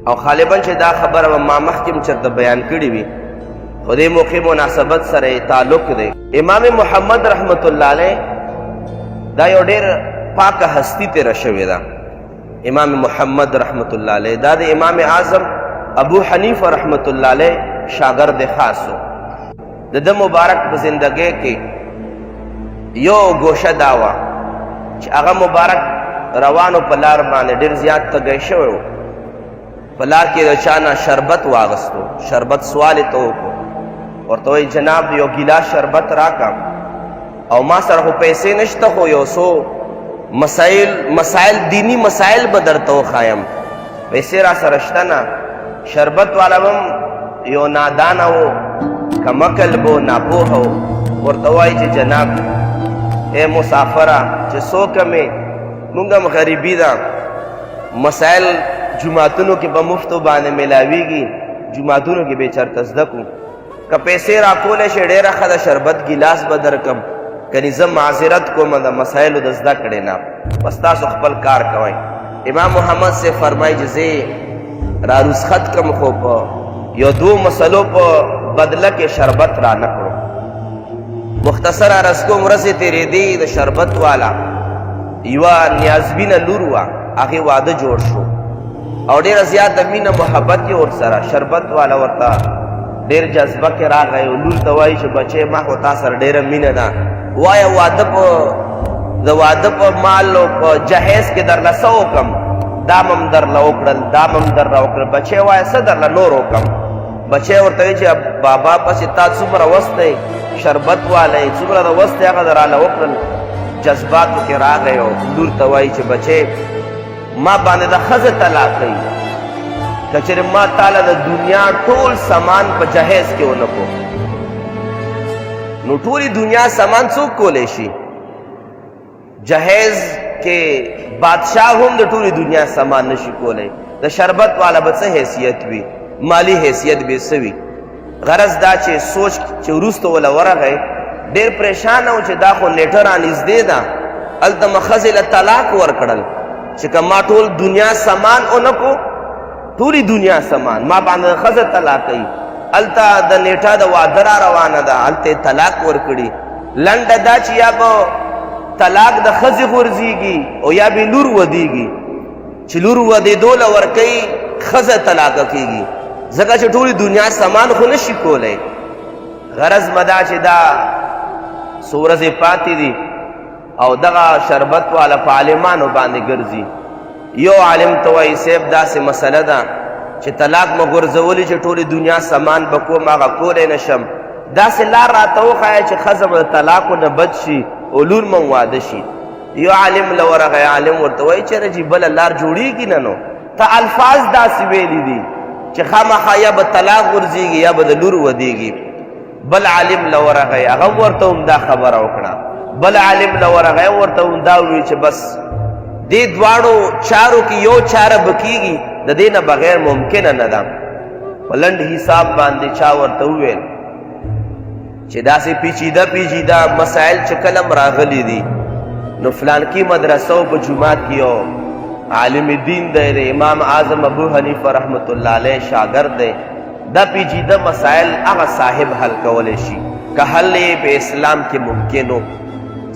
او غالبا چې دا خبره ما مخکې چرته بیان کړې وي خو دې موقع مناسبت سره تعلق دی. امام محمد رحمت الله علیه دا یو ډېر پاکه هستی تیره شوې ده. امام محمد رحمت الله علیه دا د امام اعظم ابو حنیفه رحمت الله علیه شاگرد خاصو. د ده مبارک په زندګۍ کې یو ګوشه دا وه چې هغه مبارک روانو په لار باندې ډېر زیات تږی شوی و. په لار کې د چا نه شربت واغستو، شربت سوال یې ته وکړو، ورته وایي جناب یو ګیلاس شربت راکړه او ما سره خو پیسې نشته خو یو څو مسائل دینی مسائل به درته وښایم، پیسې را سره شته نه. شربت والا به یو نادانه و، کمکل به و، ناپوهه و. ورته وایي چې جناب اے مسافره چې څوک مې مونږ هم غریبي ده، مسائل جماعتونو کې په مفتو باندې ملاویږي، جماعتونو کې به چرته زده کړو، که پیسې راکولی شي ډېره ښه ده، شربت ګیلاس به درکم، کنی زه معذرت کوم د مسایلو د زده کړې نه، بس تاسو خپل کار کوئ. امام محمد سے فرمایي چې زه را رسخت کم خو په یو دو مسلو په بدله کې شربت را نه کړو. مختصر عرض کوم ورځې تېرېدې د شربت والا یوه نیازبینه لور وه، هغې واده جوړ شو او ډېره زیاته مینه محبت یې ورسره. شربت والا ورته ډېر جذبه کې راغی او لور ته وایي چې بچی ما خو تا سره ډېره مینه ده، وایه د واده په مال او په جهیز کې درله څه وکړم، دا م هم درله وکړل، دا م هم درله وکړل. بچی وایه څه درله نور وکړم؟ بچی ورته وایي چې بابا پسې تا څومره وس دی، شربت والی څومره د وس دی هغه دراله وکړل. جذباتو کې راغی او لور ته وایي چې بچی ما باندې د ښځه طلاق کوي، که چېرې ما تاله د دنیا ټول سامان په جهیز کې ونه کو، نو ټولې دنیا سامان څوک کولی شي؟ جهیز کې بادشاہ هم د ټولې دنیا سامان نشي کولی. د شربت والا به څه حیثیت وي، مالی حیثیت به څه وي؟ غرض دا چې سوچ چې وروسته وله ورغی ډېر پریشانه و چې دا خو نیټه رانږدې ده، هلته مې ښځې له طلاق ورکړل چې که ما ټول دنیا سامان ونه کو، ټولې دنیا سامان ما باندې ښځه طلاق کوي، هلته د نیټه د واده را روانه ده، هلته یې طلاق ورکړي. لنډه دا چې یا به طلاق د ښځې غورځېږي او یا به لور ودېږي، چې لور ودېدو له ورکوي ښځه طلاقه کېږي، ځکه چې ټولې دنیا سامان خو نشي کولی. غرض مه دا چې دا څو ورځې پاتې دي او دغه شربت والا په عالمانو باندې ګرځي. یو عالم ته وایي صاحب داسې مسله ده چې طلاق مه غورځولي چې ټولې دنیا سامان به کوم هغه کولی نه شم، داسې لار راته وښایه چې ښځه به د طلاقو نه بچ شي او لور مه واده شي. یو عالم له ورغی، عالم ورته وایي چېرې چې بله لار جوړېږي نه، نو ته الفاظ داسې ویلي دي چې خامخا یا به طلاق غورځېږي یا به د لور ودېږي. بل عالم له ورغی، هغه ورته هم دا خبره وکړه. بل عالم له ورغی، ورته هم دا وویل چې بس دې دواړو چارو کې یو چاره به کېږي، د دې نه بغیر ممکنه نه ده. په لنډ حساب باندې چا ورته وویل چې داسې پیچیده مسایل چې کله م راغلي دي، نو فلانکي مدرسو په جومات کې یو عالم دین دی، د امام اعظم ابو حنیفه رحمت الله علیه شاگرد دی، دا پیچیده مسائل هغه صاحب حل کولی شي که حل یې په اسلام کې ممکن و.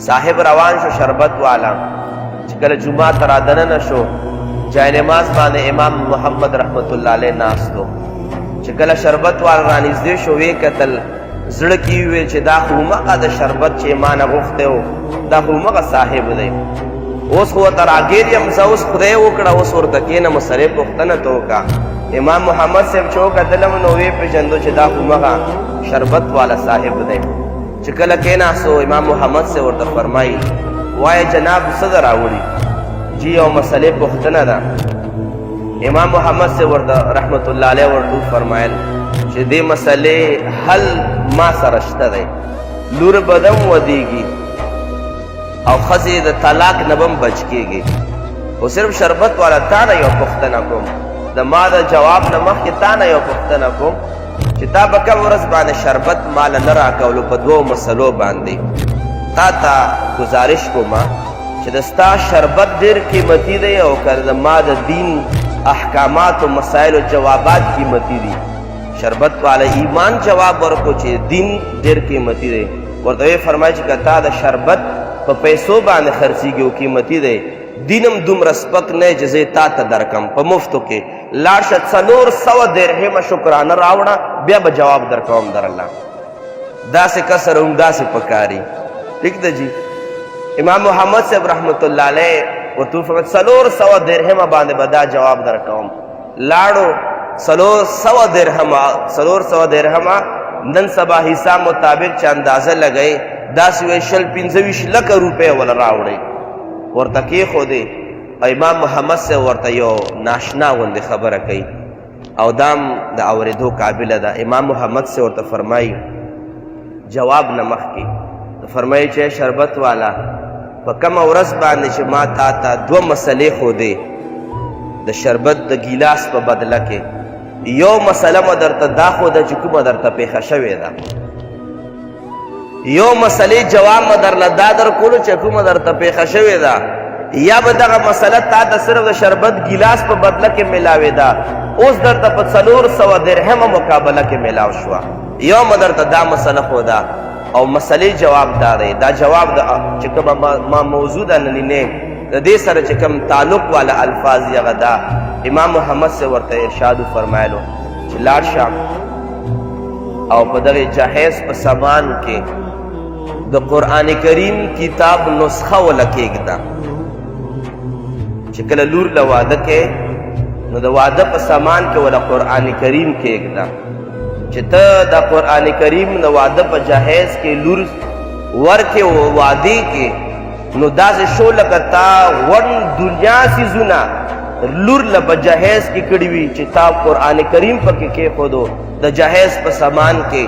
صاحب روان شو شربت والا، چې کله جومات ته رادننه شو جای نماز باندې امام محمد رحمت الله علیه ناست و. چې کله شربت والا رانږدې شو ویې کتل، زړه کې وویل چې دا خو همغه د شربت چې ما نه غوښتی و، دا خو همغه صاحب دی. اوس خو ورته راګیر یم زه، اوس خدای وکړه، اوس ورته کېنم سړی پوښتنه ته وکړه. امام محمد صاحب چې وکتلم نو ویې پېژندو چې دا خو همغه شربت والا صاحب دی. چې کله کېناستو امام محمد صاحب ورته فرمایي وایه جناب څه ده راوړي؟ جی یو مسلې پوښتنه ده. امام محمد صاحب ورته رحمت الله علیه ورته فرمایل چې دې مسلې حل ما سره شته دی، لور به دم ودېږي او ښځې د طلاق نه به هم بچ کېږي، خو صرف شربت والا تا نه یو پوښتنه کوم، د ما د جواب نه مخکې تا نه یو پوښتنه کوم چې تا به کوم ورځ باندې شربت ماله نه راکولو په دوو مسلو باندې. تا ته گزارش کومه چې د ستا شربت ډېر قیمتي دی او که د ما د دین احکامات و مسائل و جوابات قیمتی دی. شربت والا ایمان جواب ورکو چې دین ډیر قیمتی دی. ورته فرمایي چې کتا د شربت په پیسو باندې خرڅیږي او قیمتی دی، دینم دومره سپک نه چې زه تا ته درکم په مفتو کې. لاړ شه 400 درهمه شکرانه راوړه بیا به جواب درکوم در الله. داسې کسر هم داسې پکاري. ٹھیک ده جی. امام محمد صاحب رحمت الله علیه ورته فرمایي 400 درهمه باندې به دا جواب درکوم. لاړو 400 درهمه نن سبا حساب مطابق چې اندازه لګئ داسې وی 25 لکه روپۍ ولا راوړئ ورته کېښودې. امام محمد صاحب ورته یو ناشنا غوندې خبره کوي او دام د اورېدو قابله ده. امام محمد صاحب ورته فرمایي جواب نه مخکې فرمایي چې شربت والا په کومه ورځ باندې چې ما تا ته 2 مسلې ښودې د شربت د ګیلاس په بدله کې، یو مسله مو درته دا ښوده چې کومه درته پیښه شوې ده، یو مسلې جواب مو درله دا درکولو چې کومه درته پیښه شوې ده، یا به دغه مسله تا ته صرف د شربت ګیلاس په بدله کې میلاوې ده، اوس درته په 400 درهمه مقابله کې میلاو شوه. یو مو درته دا مسله ښوده او مسلې جواب دا دی. دا جواب چې کومه ما موضوع ده نننۍ د دې سره چې کوم تعلق والا الفاظ یې هغه دا امام محمد سے ورته ارشاد فرمایلو چې لاړ شه او په دغه جهیز په سامان کې د قرآن کریم کتاب نسخه ولا کېږده چې کله لور له واده کې نو د واده په سامان کې ولا قرآن کریم کېږده چې ته د قرآن کریم د واده په جهیز کې لور ورکې وادي کې نو داسې شو لکه تا غون دنیا سیزونه لور له په جهیز کې کړي وي چې تا قرآن کریم پکې کېښودو د جهیز په سامان کې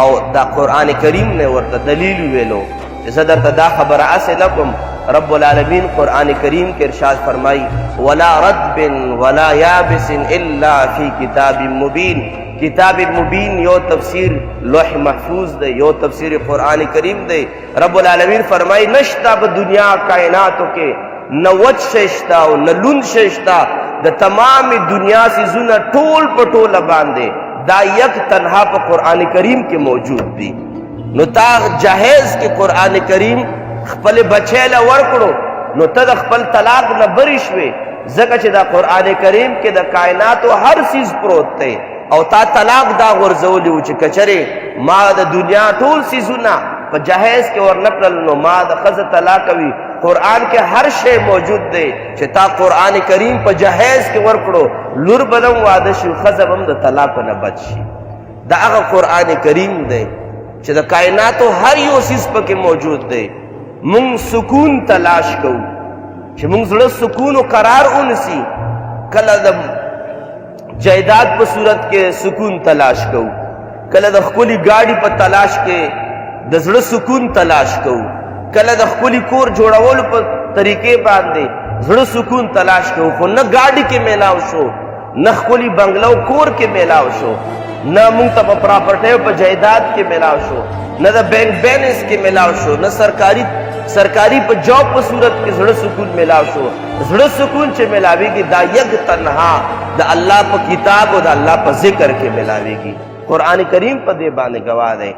او دا قرآن کریم نے ورته دلیل ویلو چې زه درته دا خبره هسې نه کوم. رب العالمین قرآن کریم کے ارشاد فرمائی ولا رطب ولا یابس الا فی کتاب مبین. کتاب مبین یو تفسیر لوح محفوظ دے، یو تفسیر قرآن کریم دے. رب العالمین فرمائی نشتا با دنیا کائناتو کے نہ وچ ششتا و نہ لند ششتا دا تمام دنیا سی زنہ ٹول پٹول باندے دا یک تنہا پا قرآن کریم کے موجود دی. نو تا جہیز کے قرآن کریم خپل بچے لورکڑو نو تا دا خپل طلاق نہ برشوے زکا چھ دا قرآن کریم کے دا کائناتو ہر چیز پروت تے او تا طلاق دا غرزولیو چھ کچرے ما دا دنیا ٹول سیزونا پا جہیز کے ورنکل نو ما دا خز طلاقوی قرآن کے ہر شے موجود دے چھ تا قرآن کریم پا جہیز کے ورکڑو لور بدم وادشو خزبم دا طلاق نہ بچی. دا اغا قرآن کریم دے چھ دا کائناتو ہر یو سیز پا کے موجود دے. منگ سکون تلاش کو چھ منگ زڑا سکون و قرار انسی کل دا جائیداد پا صورت کے سکون تلاش کو کله د خپل گاڑی په تلاش کې د زړه سکون تلاش کوو کله د خپل کور جوړولو په طریقې باندې زړه سکون تلاش کوو خو نه گاڑی کې میلاو شو نه خپل بنگلو کور کې میلاو شو نه مونږ ته په پراپرټي په جائیداد کې میلاو شو نه د بینک بیلنس کې میلاو شو نه سرکاری په جاب په صورت کې زړه سکون میلاو شو. زړه سکون چې میلاویږي دا یک تنها د الله په کتاب او د الله په ذکر کې میلاویږي. قرآن کریم په دې باندې گواه دی.